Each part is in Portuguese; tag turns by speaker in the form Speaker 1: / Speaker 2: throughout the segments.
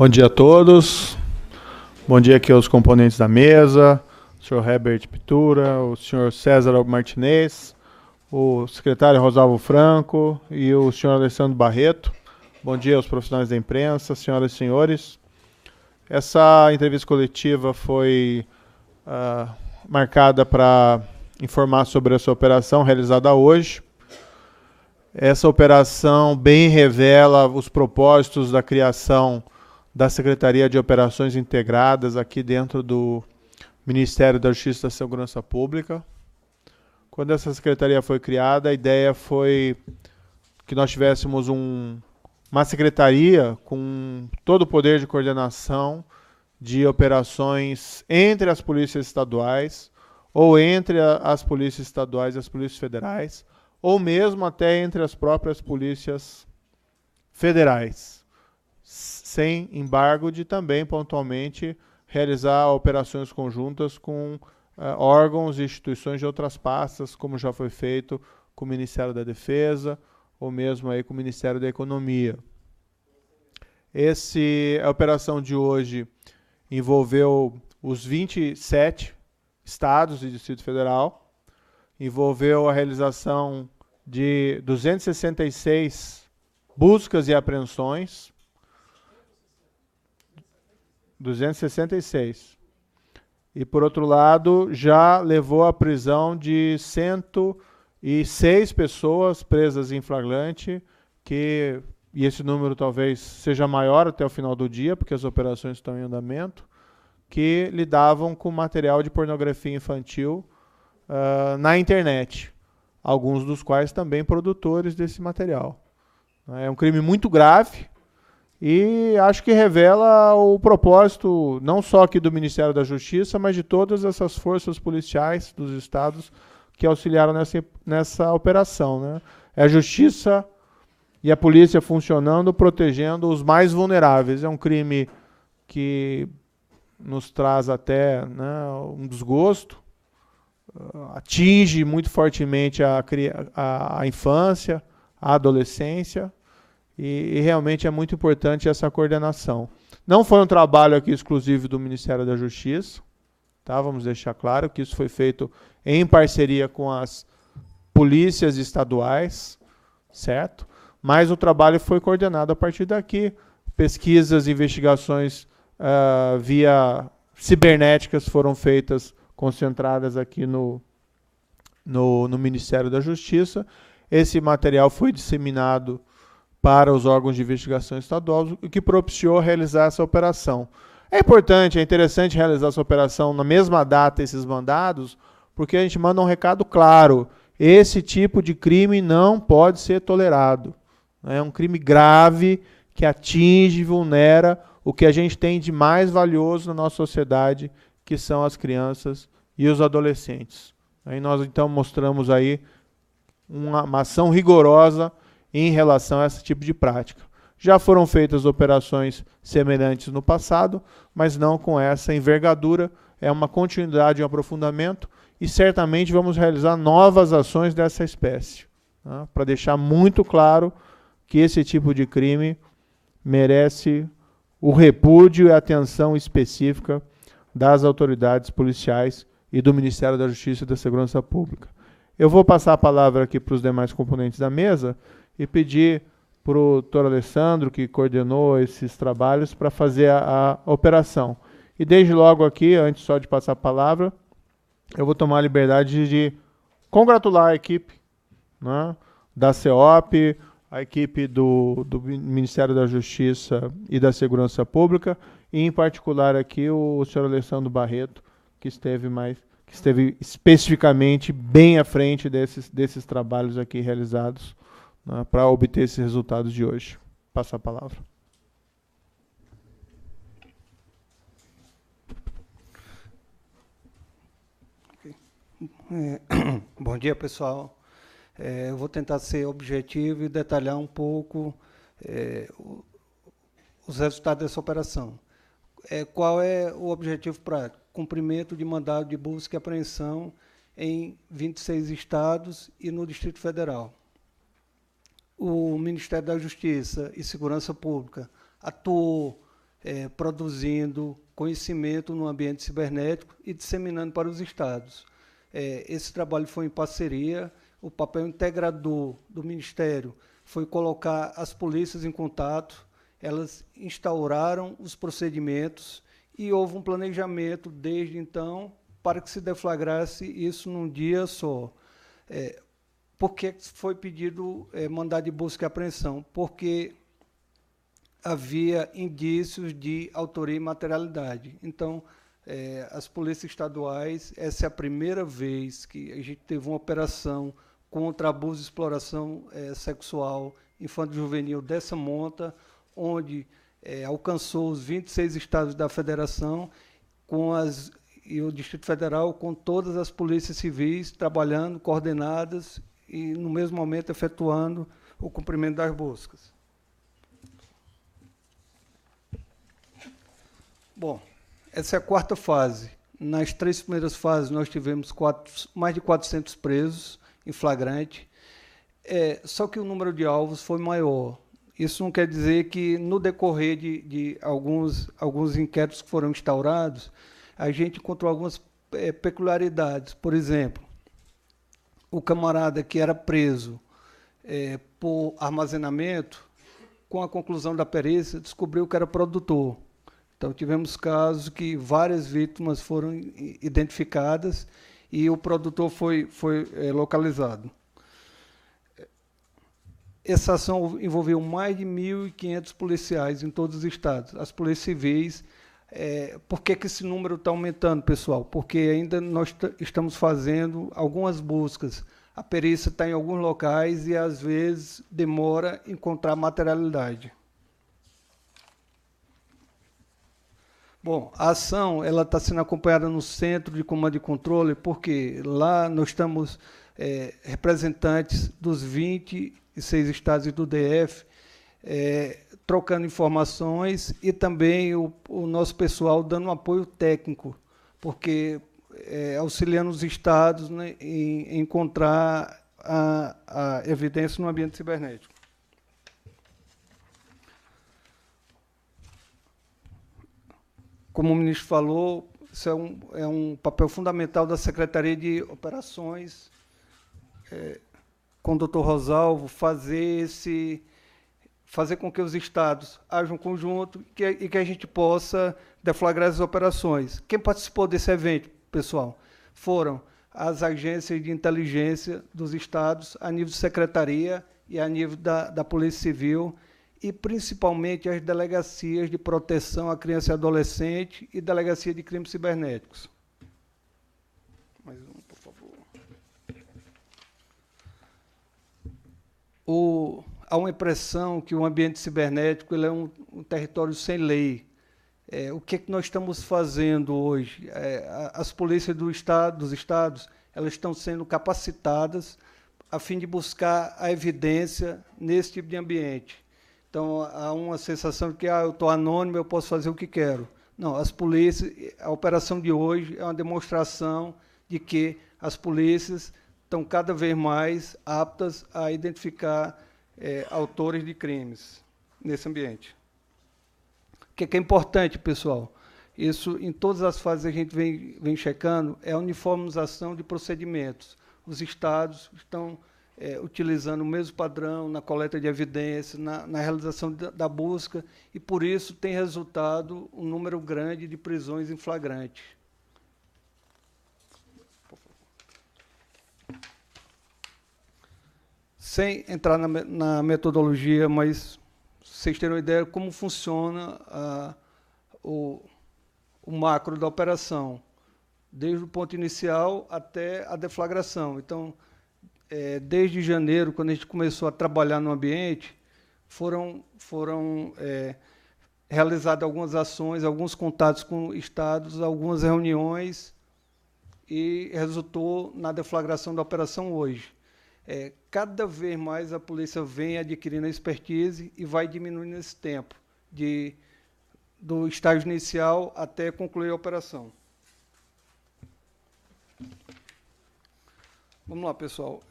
Speaker 1: Bom dia a todos. Bom dia aqui aos componentes da mesa, o senhor Herbert Pitura, o senhor César Martinez, o secretário Rosalvo Franco e o senhor Alessandro Barreto. Bom dia aos profissionais da imprensa, senhoras e senhores. Essa entrevista coletiva foi marcada para informar sobre essa operação realizada hoje. Essa operação bem revela os propósitos da criação da Secretaria de Operações Integradas aqui dentro do Ministério da Justiça e da Segurança Pública. Quando essa secretaria foi criada, a ideia foi que nós tivéssemos uma secretaria com todo o poder de coordenação de operações entre as polícias estaduais, ou entre as polícias estaduais e as polícias federais, ou mesmo até entre as próprias polícias federais, sem embargo de também, pontualmente, realizar operações conjuntas com órgãos e instituições de outras pastas, como já foi feito com o Ministério da Defesa, ou mesmo aí com o Ministério da Economia. A operação de hoje envolveu os 27 estados e Distrito Federal, envolveu a realização de 266 buscas e apreensões, 266. E, por outro lado, já levou à prisão de 106 pessoas presas em flagrante, e esse número talvez seja maior até o final do dia, porque as operações estão em andamento, que lidavam com material de pornografia infantil na internet, alguns dos quais também produtores desse material. É um crime muito grave, e acho que revela o propósito, não só aqui do Ministério da Justiça, mas de todas essas forças policiais dos estados que auxiliaram nessa operação, né? É a Justiça e a polícia funcionando, protegendo os mais vulneráveis. É um crime que nos traz até, né, um desgosto, atinge muito fortemente a infância, a adolescência, e realmente é muito importante essa coordenação. Não foi um trabalho aqui exclusivo do Ministério da Justiça, tá? Vamos deixar claro que isso foi feito em parceria com as polícias estaduais, certo? Mas o trabalho foi coordenado a partir daqui. Pesquisas e investigações via cibernéticas foram feitas, concentradas aqui no Ministério da Justiça. Esse material foi disseminado para os órgãos de investigação estadual, o que propiciou realizar essa operação. É importante, é interessante realizar essa operação na mesma data, esses mandados, porque a gente manda um recado claro: esse tipo de crime não pode ser tolerado. É um crime grave que atinge e vulnera o que a gente tem de mais valioso na nossa sociedade, que são as crianças e os adolescentes. Aí nós então mostramos aí uma ação rigorosa em relação a esse tipo de prática. Já foram feitas operações semelhantes no passado, mas não com essa envergadura. É uma continuidade e um aprofundamento, e certamente vamos realizar novas ações dessa espécie, tá? Para deixar muito claro que esse tipo de crime merece o repúdio e a atenção específica das autoridades policiais e do Ministério da Justiça e da Segurança Pública. Eu vou passar a palavra aqui para os demais componentes da mesa e pedir para o doutor Alessandro, que coordenou esses trabalhos, para fazer a operação. E desde logo aqui, antes só de passar a palavra, eu vou tomar a liberdade de congratular a equipe, né, da CEOP, a equipe do Ministério da Justiça e da Segurança Pública, e em particular aqui o senhor Alessandro Barreto, que esteve especificamente bem à frente desses trabalhos aqui realizados, né, para obter esses resultados de hoje. Passa a palavra.
Speaker 2: Bom dia, pessoal. Eu vou tentar ser objetivo e detalhar um pouco os resultados dessa operação. Qual é o objetivo prático? Cumprimento de mandado de busca e apreensão em 26 estados e no Distrito Federal. O Ministério da Justiça e Segurança Pública atuou produzindo conhecimento no ambiente cibernético e disseminando para os estados. Esse trabalho foi em parceria. O papel integrador do Ministério foi colocar as polícias em contato, elas instauraram os procedimentos e houve um planejamento desde então para que se deflagrasse isso num dia só. Por que foi pedido mandado de busca e apreensão? Porque havia indícios de autoria e materialidade. Então, as polícias estaduais, essa é a primeira vez que a gente teve uma operação contra abuso e exploração sexual infanto-juvenil dessa monta, onde alcançou os 26 estados da federação e o Distrito Federal, com todas as polícias civis trabalhando, coordenadas e, no mesmo momento, efetuando o cumprimento das buscas. Bom, essa é a quarta fase. Nas 3 primeiras fases, nós tivemos mais de 400 presos em flagrante, só que o número de alvos foi maior. Isso não quer dizer que, no decorrer de alguns inquéritos que foram instaurados, a gente encontrou algumas peculiaridades. Por exemplo, o camarada que era preso por armazenamento, com a conclusão da perícia, descobriu que era produtor. Então, tivemos casos que várias vítimas foram identificadas e o produtor foi localizado. Essa ação envolveu mais de 1.500 policiais em todos os estados. As polícias civis. Por que esse número está aumentando, pessoal? Porque ainda nós estamos fazendo algumas buscas. A perícia está em alguns locais e, às vezes, demora a encontrar materialidade. Bom, a ação está sendo acompanhada no Centro de Comando e Controle, porque lá nós estamos representantes dos 26 estados e do DF, trocando informações e também o nosso pessoal dando um apoio técnico, porque auxiliando os estados, né, em encontrar a evidência no ambiente cibernético. Como o ministro falou, isso é um papel fundamental da Secretaria de Operações, com o doutor Rosalvo, fazer com que os estados ajam conjunto e que a gente possa deflagrar as operações. Quem participou desse evento, pessoal, foram as agências de inteligência dos estados, a nível de secretaria e a nível da Polícia Civil, e principalmente as delegacias de proteção à criança e adolescente e delegacia de crimes cibernéticos. Mais um, por favor. Há uma impressão que o ambiente cibernético ele é um território sem lei. O que nós estamos fazendo hoje? As polícias dos estados, elas estão sendo capacitadas a fim de buscar a evidência nesse tipo de ambiente. Então, há uma sensação de que eu estou anônimo, eu posso fazer o que quero. Não, as polícias, a operação de hoje é uma demonstração de que as polícias estão cada vez mais aptas a identificar autores de crimes nesse ambiente. O que é importante, pessoal? Isso, em todas as fases, a gente vem checando, é a uniformização de procedimentos. Os estados estão utilizando o mesmo padrão na coleta de evidências, na realização da busca, e, por isso, tem resultado um número grande de prisões em flagrante. Sem entrar na metodologia, mas vocês terem uma ideia de como funciona o macro da operação, desde o ponto inicial até a deflagração. Então, desde janeiro, quando a gente começou a trabalhar no ambiente, foram realizadas algumas ações, alguns contatos com estados, algumas reuniões, e resultou na deflagração da operação hoje. Cada vez mais a polícia vem adquirindo expertise e vai diminuindo esse tempo do estágio inicial até concluir a operação. Vamos lá, pessoal.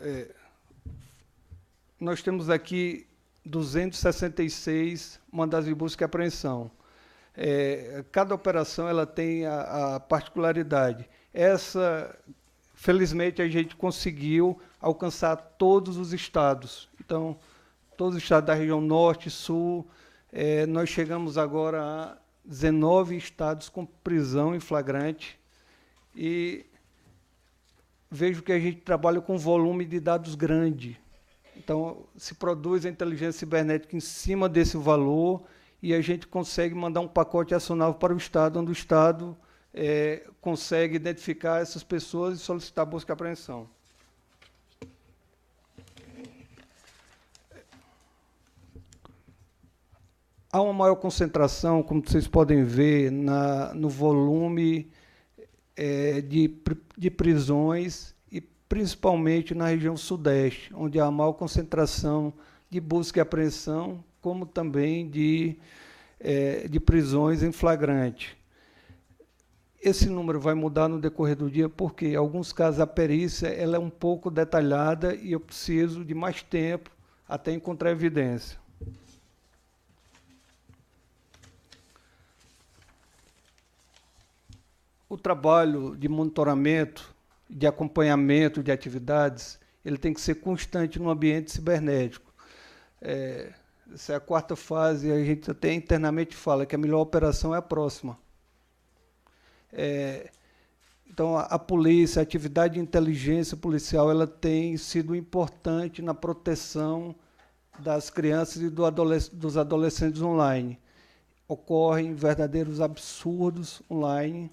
Speaker 2: Nós temos aqui 266 mandados de busca e apreensão. Cada operação ela tem a particularidade. Essa, felizmente, a gente conseguiu alcançar todos os estados. Então, todos os estados da região norte e sul, nós chegamos agora a 19 estados com prisão em flagrante e vejo que a gente trabalha com volume de dados grande. Então, se produz a inteligência cibernética em cima desse valor e a gente consegue mandar um pacote acionável para o Estado, onde o Estado consegue identificar essas pessoas e solicitar busca e apreensão. Há uma maior concentração, como vocês podem ver, no volume de prisões, e principalmente na região sudeste, onde há maior concentração de busca e apreensão, como também de prisões em flagrante. Esse número vai mudar no decorrer do dia, porque em alguns casos a perícia ela é um pouco detalhada e eu preciso de mais tempo até encontrar evidência. O trabalho de monitoramento, de acompanhamento de atividades, ele tem que ser constante no ambiente cibernético. Essa é a quarta fase, a gente até internamente fala que a melhor operação é a próxima. Então, a polícia, a atividade de inteligência policial, ela tem sido importante na proteção das crianças e dos adolescentes online. Ocorrem verdadeiros absurdos online,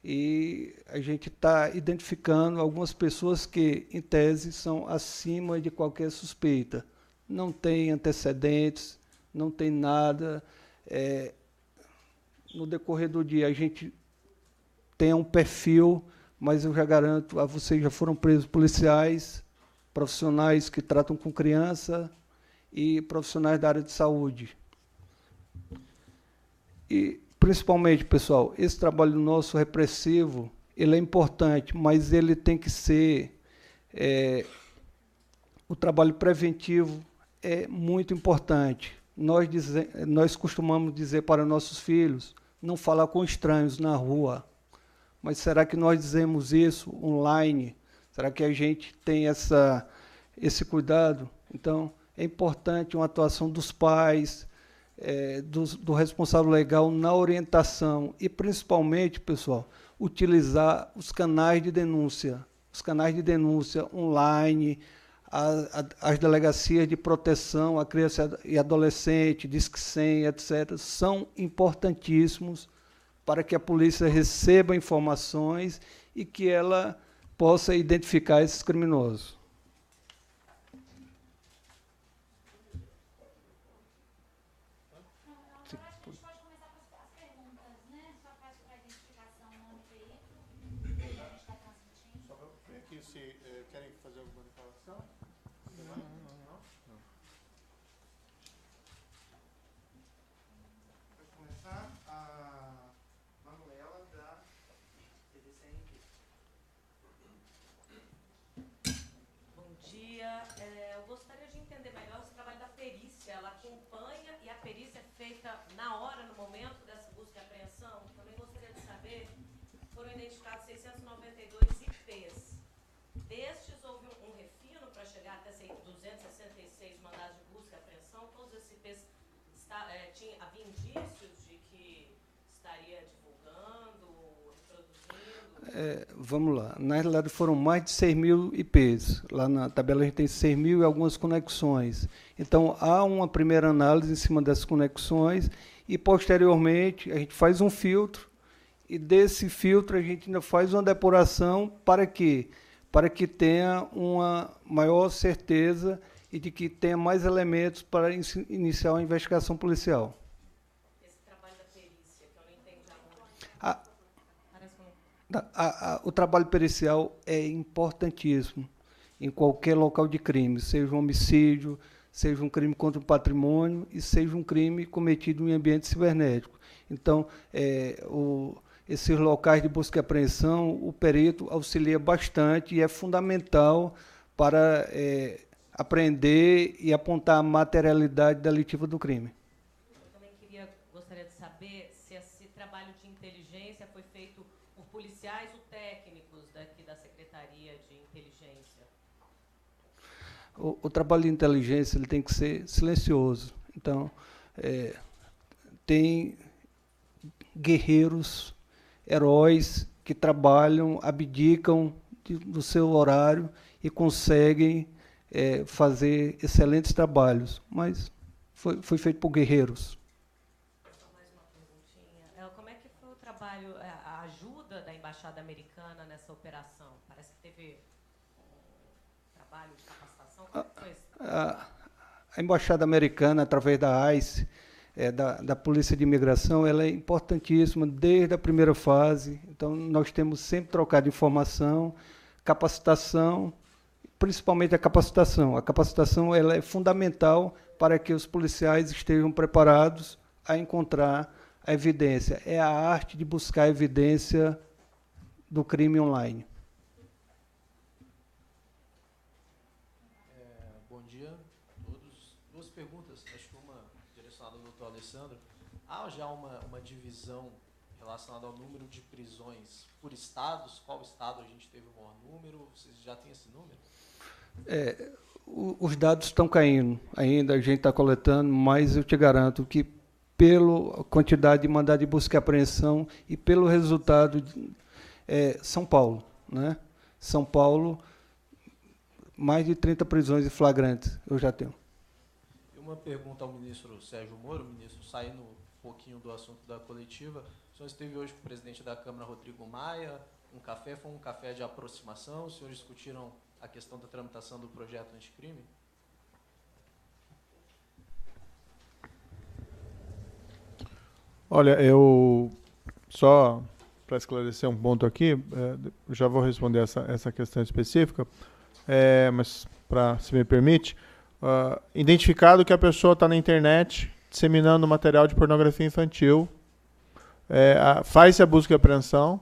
Speaker 2: e a gente está identificando algumas pessoas que, em tese, são acima de qualquer suspeita. Não tem antecedentes, não tem nada. No decorrer do dia, a gente tem um perfil, mas eu já garanto a vocês, já foram presos policiais, profissionais que tratam com criança e profissionais da área de saúde. E, principalmente, pessoal, esse trabalho nosso repressivo, ele é importante, mas ele tem que ser... o trabalho preventivo é muito importante. Nós costumamos dizer para nossos filhos, não falar com estranhos na rua. Mas será que nós dizemos isso online? Será que a gente tem esse cuidado? Então, é importante uma atuação dos pais, do responsável legal na orientação e, principalmente, pessoal, utilizar os canais de denúncia online, as delegacias de proteção à criança e adolescente, Disque 100, etc., são importantíssimos para que a polícia receba informações e que ela possa identificar esses criminosos.
Speaker 3: Eu gostaria de entender melhor esse trabalho da perícia. Ela acompanha e a perícia é feita na hora, no momento dessa busca e apreensão? Também gostaria de saber, foram identificados 692 IPs. Destes, houve um refino para chegar até 266 mandados de busca e apreensão. Todos esses IPs havia indícios de que estaria divulgando, reproduzindo?
Speaker 2: Vamos lá. Na realidade, foram mais de 6.000 IPs. Lá na tabela a gente tem 6.000 e algumas conexões. Então, há uma primeira análise em cima dessas conexões e, posteriormente, a gente faz um filtro e, desse filtro, a gente ainda faz uma depuração para quê? Para que tenha uma maior certeza e de que tenha mais elementos para iniciar uma investigação policial.
Speaker 3: Esse trabalho da perícia, que eu não entendi.
Speaker 2: O trabalho pericial é importantíssimo em qualquer local de crime, seja um homicídio, seja um crime contra o patrimônio e seja um crime cometido em ambiente cibernético. Então, esses locais de busca e apreensão, o perito auxilia bastante e é fundamental para apreender e apontar a materialidade delitiva do crime.
Speaker 3: Eu também gostaria de saber se esse trabalho de inteligência foi feito por policiais ou técnicos daqui da Secretaria de Inteligência.
Speaker 2: O trabalho de inteligência ele tem que ser silencioso. Então, tem guerreiros, heróis que trabalham, abdicam do seu horário e conseguem fazer excelentes trabalhos, mas foi feito por guerreiros.
Speaker 3: Só mais uma perguntinha. Como é que foi o trabalho, a ajuda da Embaixada Americana nessa operação? Parece que teve um trabalho de capacitação. Como foi isso?
Speaker 2: A Embaixada Americana, através da ICE, da Polícia de Imigração, ela é importantíssima desde a primeira fase. Então, nós temos sempre trocado informação, capacitação, principalmente a capacitação. A capacitação ela é fundamental para que os policiais estejam preparados a encontrar a evidência. É a arte de buscar a evidência do crime online.
Speaker 4: Bom dia a todos. Duas perguntas, acho que uma direcionada ao doutor Alessandro. Há já uma divisão relacionada ao número de prisões por estados? Qual estado a gente teve o maior número? Vocês já têm esse número?
Speaker 2: Os dados estão caindo ainda, a gente está coletando, mas eu te garanto que, pela quantidade de mandado de busca e apreensão e pelo resultado, São Paulo, né? São Paulo, mais de 30 prisões em flagrantes eu já tenho.
Speaker 4: E uma pergunta ao ministro Sérgio Moro, ministro, saindo um pouquinho do assunto da coletiva. O senhor esteve hoje com o presidente da Câmara, Rodrigo Maia, foi um café de aproximação, os senhores discutiram a questão da tramitação do projeto anticrime?
Speaker 1: Olha, eu só para esclarecer um ponto aqui, já vou responder essa questão específica, mas se me permite, identificado que a pessoa está na internet disseminando material de pornografia infantil, faz-se a busca e apreensão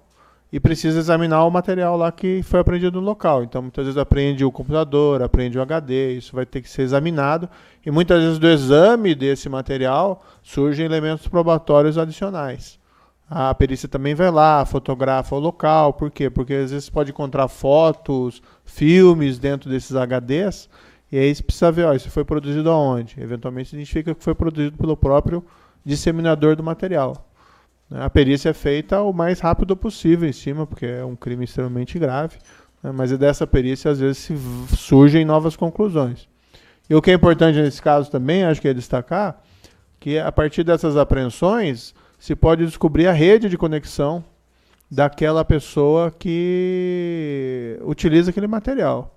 Speaker 1: e precisa examinar o material lá que foi apreendido no local. Então, muitas vezes apreende o computador, apreende o HD, isso vai ter que ser examinado. E muitas vezes do exame desse material surgem elementos probatórios adicionais. A perícia também vai lá, fotografa o local. Por quê? Porque às vezes pode encontrar fotos, filmes dentro desses HDs, e aí você precisa ver, isso foi produzido aonde? Eventualmente se identifica que foi produzido pelo próprio disseminador do material. A perícia é feita o mais rápido possível em cima, porque é um crime extremamente grave, mas dessa perícia às vezes surgem novas conclusões. E o que é importante nesse caso também, acho que é destacar, que a partir dessas apreensões se pode descobrir a rede de conexão daquela pessoa que utiliza aquele material.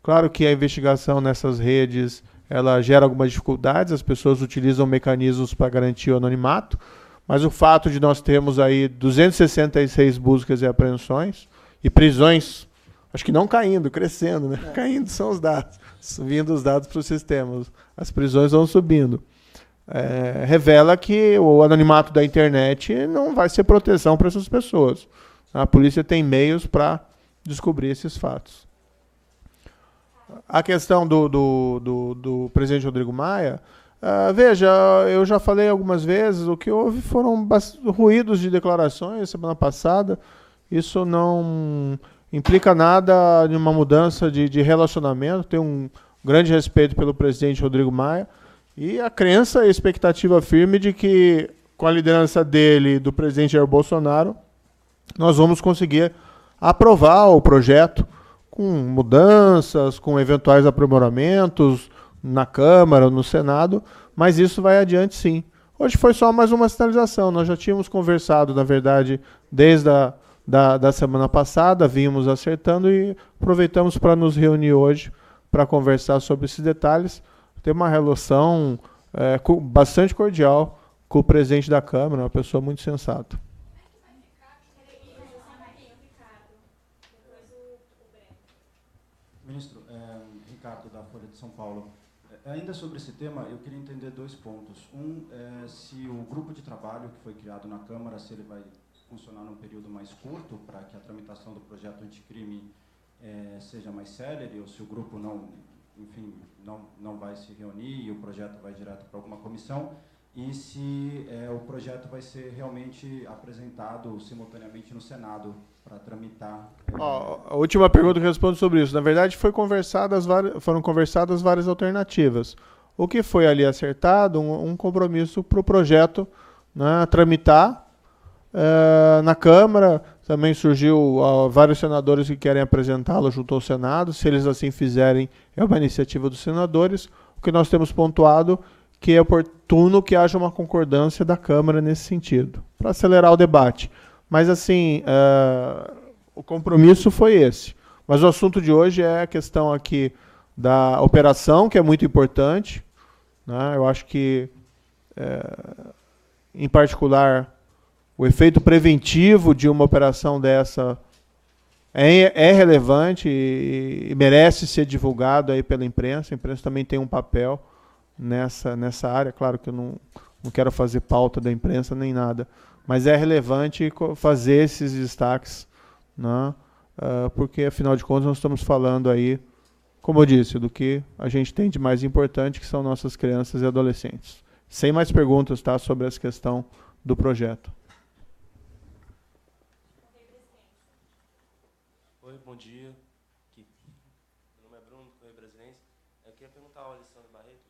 Speaker 1: Claro que a investigação nessas redes ela gera algumas dificuldades, as pessoas utilizam mecanismos para garantir o anonimato, mas o fato de nós termos aí 266 buscas e apreensões e prisões, acho que não caindo, crescendo, né? Caindo são os dados, subindo os dados para o sistema, as prisões vão subindo. Revela que o anonimato da internet não vai ser proteção para essas pessoas. A polícia tem meios para descobrir esses fatos. A questão do presidente Rodrigo Maia, veja, eu já falei algumas vezes, o que houve foram ruídos de declarações semana passada, isso não implica nada em uma mudança de relacionamento, tenho um grande respeito pelo presidente Rodrigo Maia, e a crença e a expectativa firme de que, com a liderança dele e do presidente Jair Bolsonaro, nós vamos conseguir aprovar o projeto com mudanças, com eventuais aprimoramentos na Câmara, no Senado, mas isso vai adiante sim. Hoje foi só mais uma sinalização, nós já tínhamos conversado, na verdade, desde da semana passada, vimos acertando e aproveitamos para nos reunir hoje para conversar sobre esses detalhes. Tem uma relação bastante cordial com o presidente da Câmara, uma pessoa muito sensata.
Speaker 5: Ministro, Ricardo, da Folha de São Paulo. Ainda sobre esse tema, eu queria entender dois pontos. Um, se o grupo de trabalho que foi criado na Câmara, se ele vai funcionar num período mais curto, para que a tramitação do projeto anticrime seja mais célere, ou se o grupo não vai se reunir e o projeto vai direto para alguma comissão. e se o projeto vai ser realmente apresentado simultaneamente no Senado para tramitar.
Speaker 1: A última pergunta que eu respondo sobre isso. Na verdade, foram conversadas várias alternativas. O que foi ali acertado, um compromisso para o projeto, né, tramitar na Câmara. Também surgiu vários senadores que querem apresentá-lo junto ao Senado. Se eles assim fizerem, é uma iniciativa dos senadores. O que nós temos pontuado que é oportuno que haja uma concordância da Câmara nesse sentido, para acelerar o debate. Mas, assim, o compromisso foi esse. Mas o assunto de hoje é a questão aqui da operação, que é muito importante, né? Eu acho que, em particular, o efeito preventivo de uma operação dessa é relevante e merece ser divulgado aí pela imprensa. A imprensa também tem um papel nessa área. Claro que eu não quero fazer pauta da imprensa nem nada, mas é relevante fazer esses destaques, né? Porque, afinal de contas, nós estamos falando aí, como eu disse, do que a gente tem de mais importante, que são nossas crianças e adolescentes. Sem mais perguntas, tá, sobre essa questão do projeto.
Speaker 6: Oi, bom dia. Meu nome é Bruno, Correio Brasileiro. Eu queria perguntar ao Alessandro Barreto,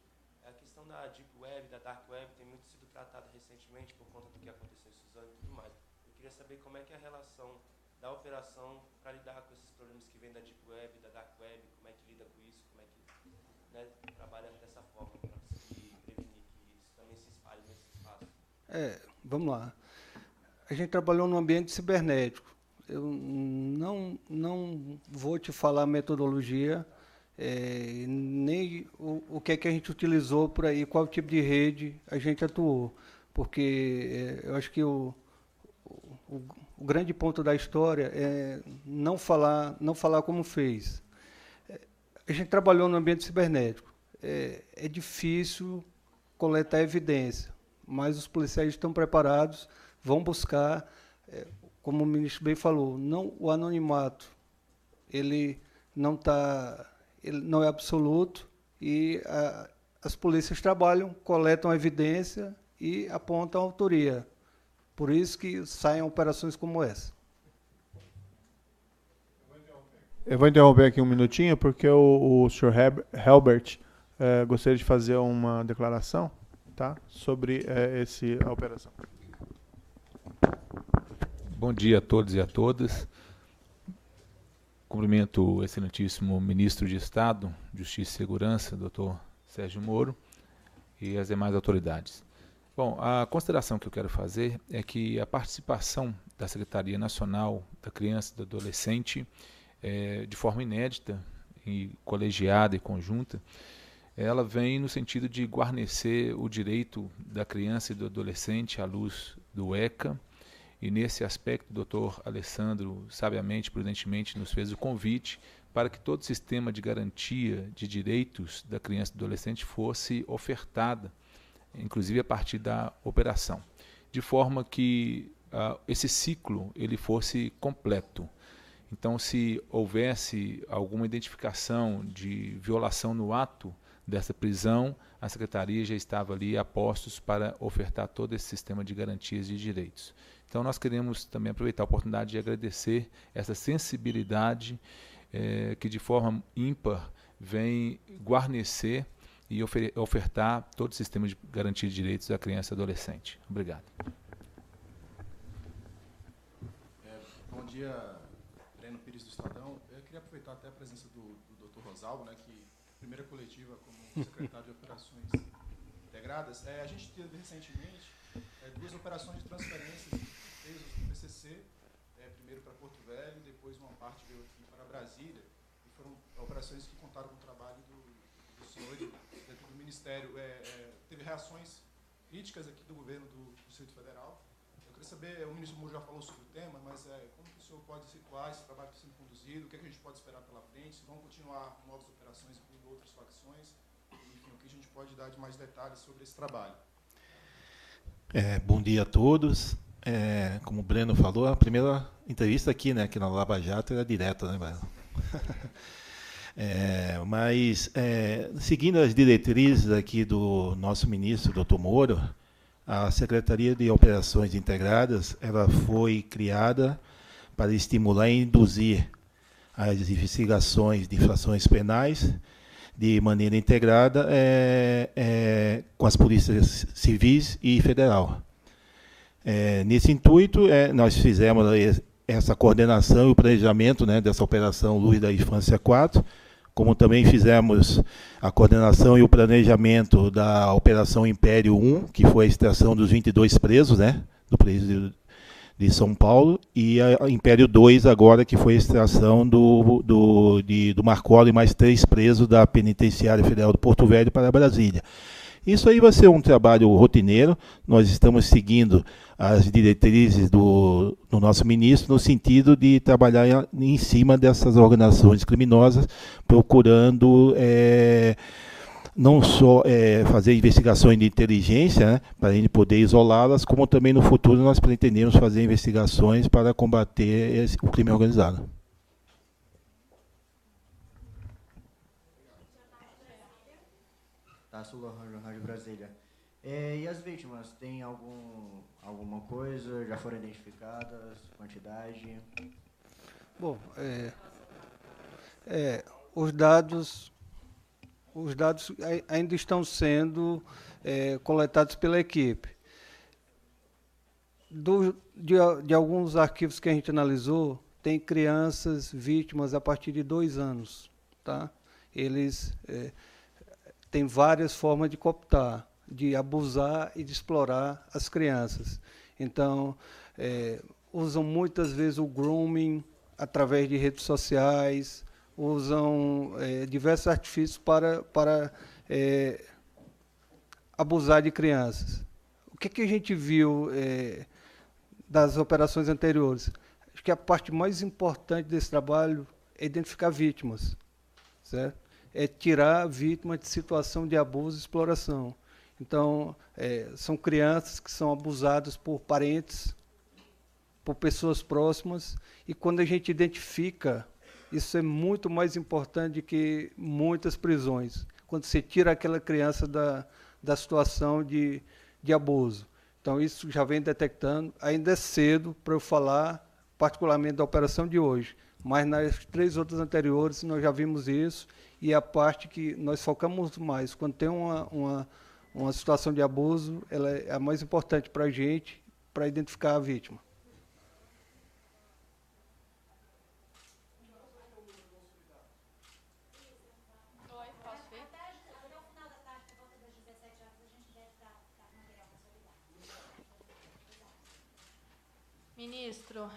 Speaker 6: a questão da Deep Web, da Dark Web, tem muito sido tratada recentemente por conta do que aconteceu em Suzano e tudo mais. Eu queria saber como é que é a relação da operação para lidar com esses problemas que vêm da Deep Web, da Dark Web, como é que lida com isso, como é que, né, trabalha dessa forma para conseguir prevenir que isso também se espalhe nesse espaço.
Speaker 2: Vamos lá. A gente trabalhou no ambiente cibernético. Eu não vou te falar a metodologia, nem o que é que a gente utilizou por aí, qual tipo de rede a gente atuou, porque eu acho que o grande ponto da história é não falar como fez. A gente trabalhou no ambiente cibernético. É difícil coletar evidência, mas os policiais estão preparados, vão buscar. Como o ministro bem falou, o anonimato ele não é absoluto, e as polícias trabalham, coletam evidência e apontam a autoria. Por isso que saem operações como essa.
Speaker 1: Eu vou interromper aqui um minutinho, porque o senhor Helbert gostaria de fazer uma declaração, tá, sobre a operação.
Speaker 7: Bom dia a todos e a todas. Cumprimento o excelentíssimo ministro de Estado, Justiça e Segurança, doutor Sérgio Moro, e as demais autoridades. Bom, a consideração que eu quero fazer é que a participação da Secretaria Nacional da Criança e do Adolescente, de forma inédita, e colegiada e conjunta, ela vem no sentido de guarnecer o direito da criança e do adolescente à luz do ECA. E, nesse aspecto, o doutor Alessandro, sabiamente, prudentemente, nos fez o convite para que todo o sistema de garantia de direitos da criança e do adolescente fosse ofertada, inclusive a partir da operação, de forma que esse ciclo ele fosse completo. Então, se houvesse alguma identificação de violação no ato dessa prisão, a Secretaria já estava ali a postos para ofertar todo esse sistema de garantias de direitos. Então, nós queremos também aproveitar a oportunidade de agradecer essa sensibilidade que, de forma ímpar, vem guarnecer e ofertar todo o sistema de garantia de direitos da criança e adolescente. Obrigado.
Speaker 8: Bom dia, Breno Pires do Estadão. Eu queria aproveitar até a presença do Dr. Rosalvo, né, que primeira coletiva como secretário de Operações Integradas. A gente teve recentemente duas operações de transferências feitas do PCC, primeiro para Porto Velho, depois uma parte veio aqui para Brasília, e foram operações que contaram com o trabalho do senhor dentro do Ministério. Teve reações críticas aqui do governo do Distrito Federal. Eu queria saber, o ministro Moro já falou sobre o tema, mas como que o senhor pode situar esse trabalho que está sendo conduzido, o que a gente pode esperar pela frente, se vão continuar novas operações com outras facções, enfim, o que a gente pode dar de mais detalhes sobre esse trabalho.
Speaker 9: Bom dia a todos. Como o Breno falou, a primeira entrevista aqui, né, aqui na Lava Jato era direta, né, Breno? Mas, seguindo as diretrizes aqui do nosso ministro, doutor Moro, A Secretaria de Operações Integradas, ela foi criada para estimular e induzir as investigações de infrações penais de maneira integrada com as polícias civis e federal. Nesse intuito, nós fizemos essa coordenação e o planejamento, né, dessa Operação Luz da Infância 4, como também fizemos a coordenação e o planejamento da Operação Império 1, que foi a extração dos 22 presos, né, do presídio de São Paulo, e a Império 2 agora, que foi a extração do Marcolo e mais 3 presos da Penitenciária Federal do Porto Velho para Brasília. Isso aí vai ser um trabalho rotineiro, nós estamos seguindo as diretrizes do nosso ministro no sentido de trabalhar em cima dessas organizações criminosas, procurando não só fazer investigações de inteligência, né, para a gente poder isolá-las, como também no futuro nós pretendemos fazer investigações para combater o crime organizado.
Speaker 10: Tasso Lohan, Rádio Brasília. E as vítimas, tem alguma coisa? Já foram identificadas? Quantidade?
Speaker 2: Bom, os dados ainda estão sendo coletados pela equipe. De alguns arquivos que a gente analisou, tem crianças vítimas a partir de 2 anos. Tá? Eles têm várias formas de cooptar, de abusar e de explorar as crianças. Então, usam muitas vezes o grooming através de redes sociais, usam diversos artifícios para abusar de crianças. O que a gente viu das operações anteriores? Acho que a parte mais importante desse trabalho é identificar vítimas, certo? É tirar a vítima de situação de abuso e exploração. Então, são crianças que são abusadas por parentes, por pessoas próximas, e quando a gente identifica, isso é muito mais importante que muitas prisões, quando você tira aquela criança da situação de abuso. Então, isso já vem detectando. Ainda é cedo para eu falar, particularmente da operação de hoje, mas nas 3 outras anteriores nós já vimos isso, e a parte que nós focamos mais, quando tem uma situação de abuso, ela é a mais importante para a gente, para identificar a vítima.
Speaker 11: Ministro,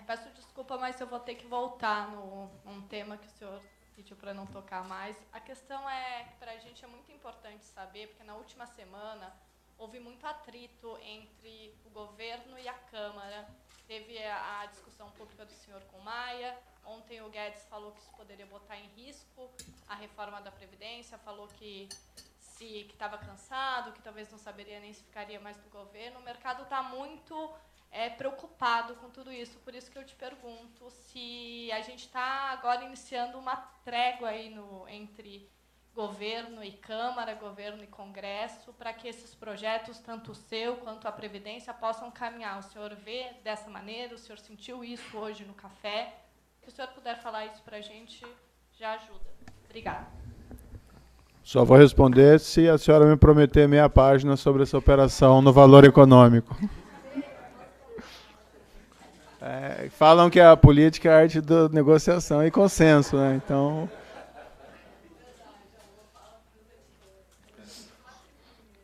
Speaker 11: peço desculpa, mas eu vou ter que voltar num tema que o senhor pediu para não tocar mais. A questão é que para a gente é muito importante saber, porque na última semana houve muito atrito entre o governo e a Câmara. Teve a discussão pública do senhor com Maia. Ontem o Guedes falou que isso poderia botar em risco a reforma da Previdência, falou que estava cansado, que talvez não saberia nem se ficaria mais no governo. O mercado está muito preocupado com tudo isso, por isso que eu te pergunto se a gente está agora iniciando uma trégua aí entre governo e Câmara, governo e Congresso, para que esses projetos, tanto o seu quanto a Previdência, possam caminhar. O senhor vê dessa maneira? O senhor sentiu isso hoje no café? Se o senhor puder falar isso para a gente, já ajuda. Obrigada.
Speaker 1: Só vou responder se a senhora me prometer meia página sobre essa operação no valor econômico. Falam que a política é a arte da negociação e consenso, né? Então,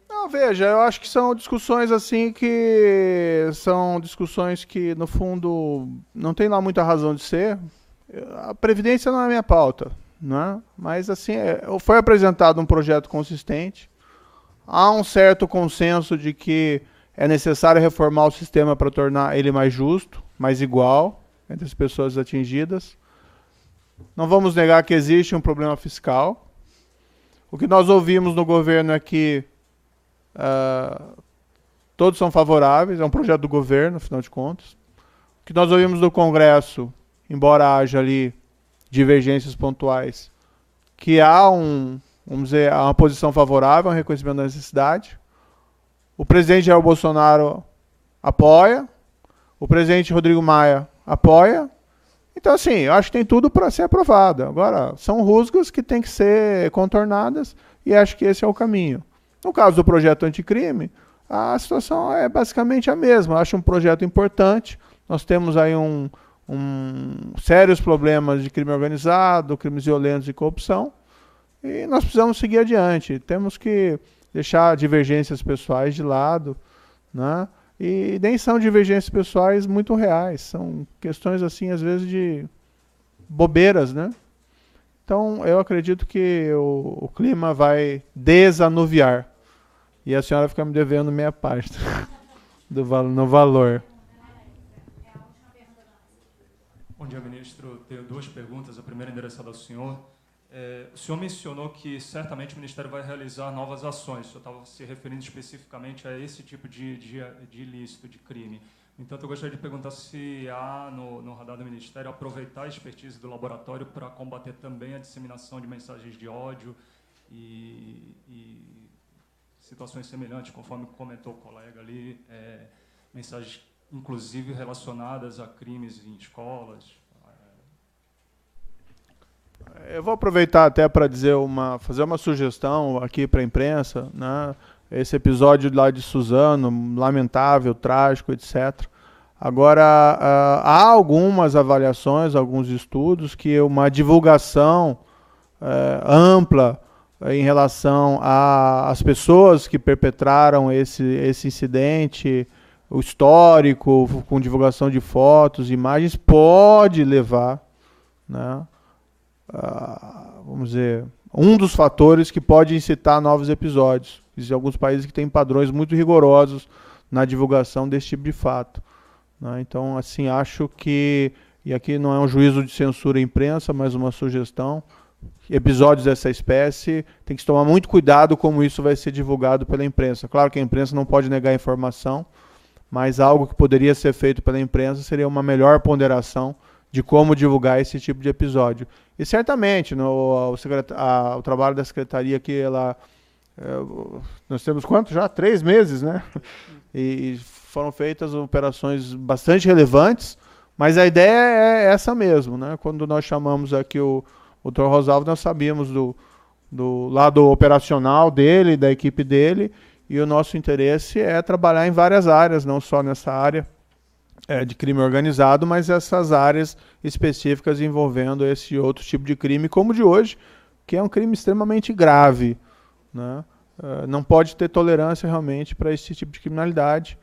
Speaker 1: não, veja, eu acho que são discussões assim que no fundo não tem lá muita razão de ser. A Previdência não é minha pauta, né? Mas assim, foi apresentado um projeto consistente. Há um certo consenso de que é necessário reformar o sistema para tornar ele mais justo, mais igual entre as pessoas atingidas. Não vamos negar que existe um problema fiscal. O que nós ouvimos no governo é que todos são favoráveis, é um projeto do governo, afinal de contas. O que nós ouvimos do Congresso, embora haja ali divergências pontuais, que há há uma posição favorável, um reconhecimento da necessidade. o presidente Jair Bolsonaro apoia, o presidente Rodrigo Maia apoia. Então, assim, eu acho que tem tudo para ser aprovado. Agora, são rusgas que têm que ser contornadas e acho que esse é o caminho. No caso do projeto anticrime, a situação é basicamente a mesma. Eu acho um projeto importante. Nós temos aí sérios problemas de crime organizado, crimes violentos e corrupção. E nós precisamos seguir adiante. Temos que deixar divergências pessoais de lado, né? E nem são divergências pessoais muito reais. São questões, assim, às vezes de bobeiras, né? Então, eu acredito que o clima vai desanuviar. E a senhora fica me devendo meia parte no valor.
Speaker 12: Bom dia, ministro. Tenho duas perguntas. A primeira endereçada ao senhor. O senhor mencionou que certamente o Ministério vai realizar novas ações. O senhor estava se referindo especificamente a esse tipo de ilícito, de crime. Então, eu gostaria de perguntar se há no radar do Ministério aproveitar a expertise do laboratório para combater também a disseminação de mensagens de ódio e situações semelhantes, conforme comentou o colega ali, mensagens inclusive relacionadas a crimes em escolas.
Speaker 1: Eu vou aproveitar até para fazer uma sugestão aqui para a imprensa, né? Esse episódio lá de Suzano, lamentável, trágico, etc. Agora, há algumas avaliações, alguns estudos que uma divulgação ampla em relação às pessoas que perpetraram esse incidente, o histórico, com divulgação de fotos, imagens, pode levar, né, vamos dizer, um dos fatores que pode incitar novos episódios. Existem alguns países que têm padrões muito rigorosos na divulgação desse tipo de fato, né? Então, assim, acho que, e aqui não é um juízo de censura à imprensa, mas uma sugestão, episódios dessa espécie, tem que tomar muito cuidado como isso vai ser divulgado pela imprensa. Claro que a imprensa não pode negar informação, mas algo que poderia ser feito pela imprensa seria uma melhor ponderação de como divulgar esse tipo de episódio. E certamente, o trabalho da secretaria aqui, nós temos quanto já? 3 meses, né? E foram feitas operações bastante relevantes, mas a ideia é essa mesmo, né? Quando nós chamamos aqui o Dr. Rosalvo, nós sabíamos do lado operacional dele, da equipe dele, e o nosso interesse é trabalhar em várias áreas, não só nessa área de crime organizado, mas essas áreas específicas envolvendo esse outro tipo de crime, como o de hoje, que é um crime extremamente grave, né? Não pode ter tolerância realmente para esse tipo de criminalidade.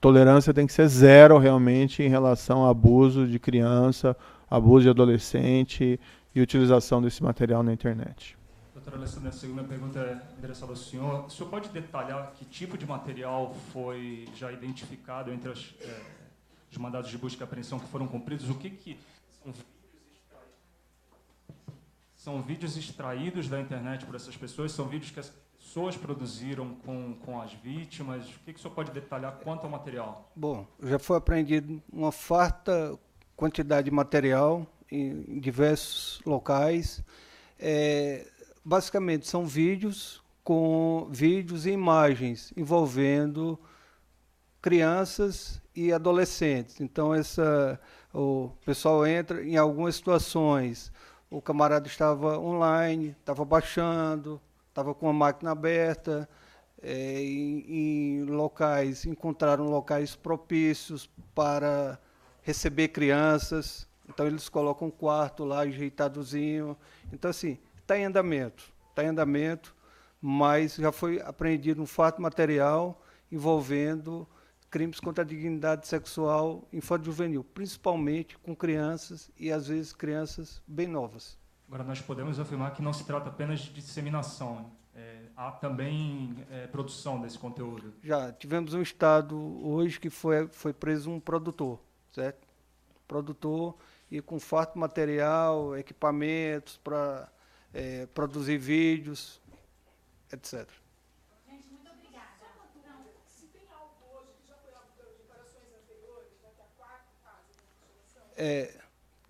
Speaker 1: Tolerância tem que ser zero realmente em relação a abuso de criança, abuso de adolescente e utilização desse material na internet.
Speaker 12: Doutora Alessandra, a segunda pergunta é endereçada ao senhor. O senhor pode detalhar que tipo de material foi já identificado entre os mandados de busca e apreensão que foram cumpridos? O que são vídeos extraídos da internet por essas pessoas? São vídeos que as pessoas produziram com as vítimas? O que o senhor pode detalhar quanto ao material?
Speaker 2: Bom, já foi apreendido uma farta quantidade de material em diversos locais. Basicamente, são vídeos e imagens envolvendo crianças e adolescentes. Então, o pessoal entra em algumas situações. O camarada estava online, estava baixando, estava com a máquina aberta, em locais, encontraram locais propícios para receber crianças. Então, eles colocam um quarto lá, ajeitadozinho. Então, assim, está em andamento, mas já foi apreendido um fato material envolvendo crimes contra a dignidade sexual infanto-juvenil, principalmente com crianças e, às vezes, crianças bem novas.
Speaker 12: Agora, nós podemos afirmar que não se trata apenas de disseminação, há também produção desse conteúdo.
Speaker 2: Já tivemos um estado hoje que foi preso um produtor, certo? Produtor e com fato material, equipamentos para produzir vídeos, etc.
Speaker 13: Gente, muito obrigada. Se tem algo hoje que já foi alvo de declarações anteriores, já que a quarta fase da investigação?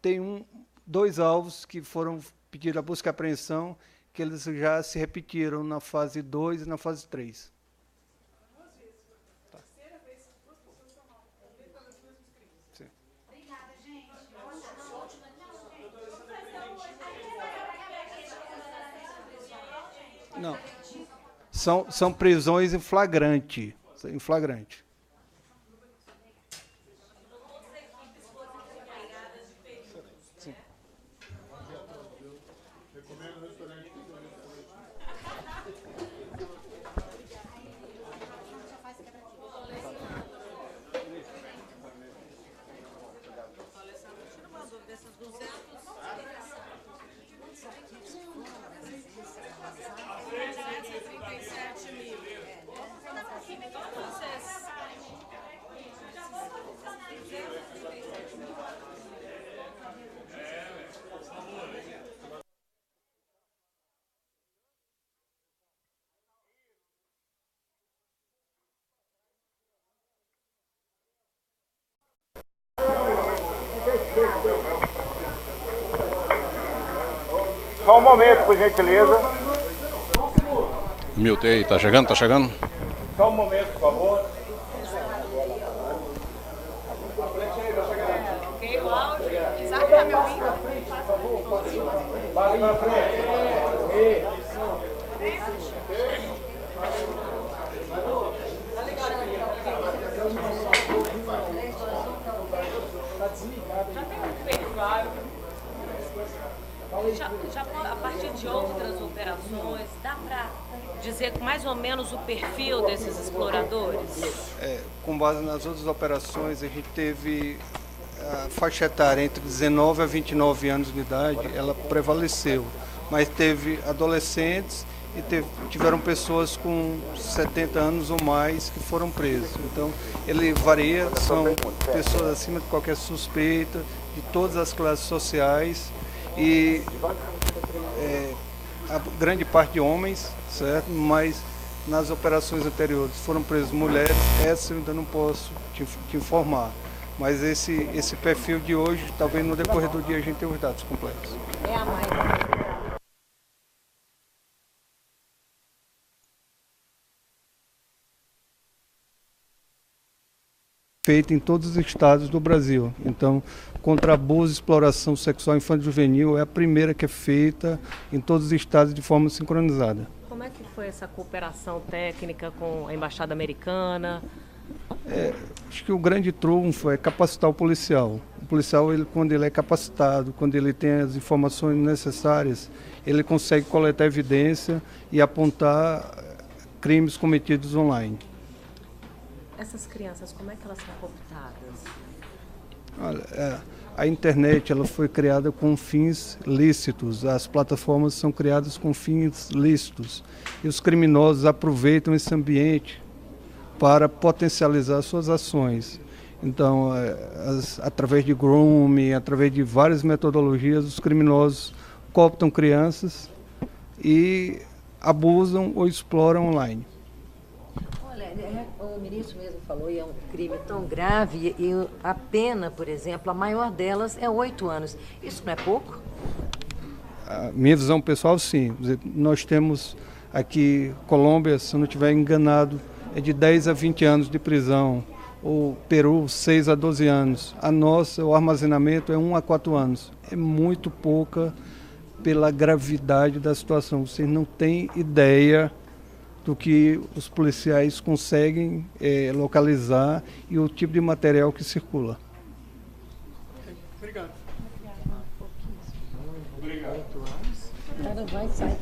Speaker 2: Tem 2 alvos que foram pedir a busca e apreensão que eles já se repetiram na fase 2 e na fase 3. Não. São prisões em flagrante. Em flagrante. Sim.
Speaker 14: Só um momento, por gentileza.
Speaker 15: Miltei, tá chegando, tá chegando?
Speaker 14: Só um momento, por favor.
Speaker 11: Ok, o áudio. Sabe que é meu ídolo?
Speaker 14: Bate pra frente.
Speaker 3: Já a partir de outras operações, dá para dizer mais ou menos o perfil desses exploradores?
Speaker 2: Com base nas outras operações, a gente teve a faixa etária entre 19 a 29 anos de idade, ela prevaleceu, mas teve adolescentes e tiveram pessoas com 70 anos ou mais que foram presas. Então, ele varia, são pessoas acima de qualquer suspeita, de todas as classes sociais, e a grande parte de homens, certo? Mas nas operações anteriores foram presas mulheres, essa eu ainda não posso te informar. Mas esse perfil de hoje, talvez no decorrer do dia a gente tenha os dados completos.
Speaker 3: É a mais.
Speaker 2: Feita em todos os estados do Brasil. Então, contra abuso e exploração sexual infantil juvenil é a primeira que é feita em todos os estados de forma sincronizada.
Speaker 3: Como é que foi essa cooperação técnica com a Embaixada Americana?
Speaker 2: Acho que o grande trunfo é capacitar o policial. O policial, quando ele é capacitado, quando ele tem as informações necessárias, ele consegue coletar evidência e apontar crimes cometidos online.
Speaker 3: Essas crianças, como é que elas são cooptadas?
Speaker 2: Olha, a internet ela foi criada com fins lícitos, as plataformas são criadas com fins lícitos e os criminosos aproveitam esse ambiente para potencializar suas ações. Então, através de grooming, através de várias metodologias, os criminosos cooptam crianças e abusam ou exploram online.
Speaker 16: O ministro mesmo falou, e é um crime tão grave, e a pena, por exemplo, a maior delas é 8 anos. Isso não é pouco?
Speaker 2: A minha visão pessoal, sim. Nós temos aqui, Colômbia, se eu não estiver enganado, é de 10 a 20 anos de prisão. O Peru, 6 a 12 anos. A nossa, o armazenamento é 1 a 4 anos. É muito pouca pela gravidade da situação. Vocês não têm ideia do que os policiais conseguem localizar e o tipo de material que circula.
Speaker 14: Obrigado.
Speaker 16: Obrigado. O cara vai sair.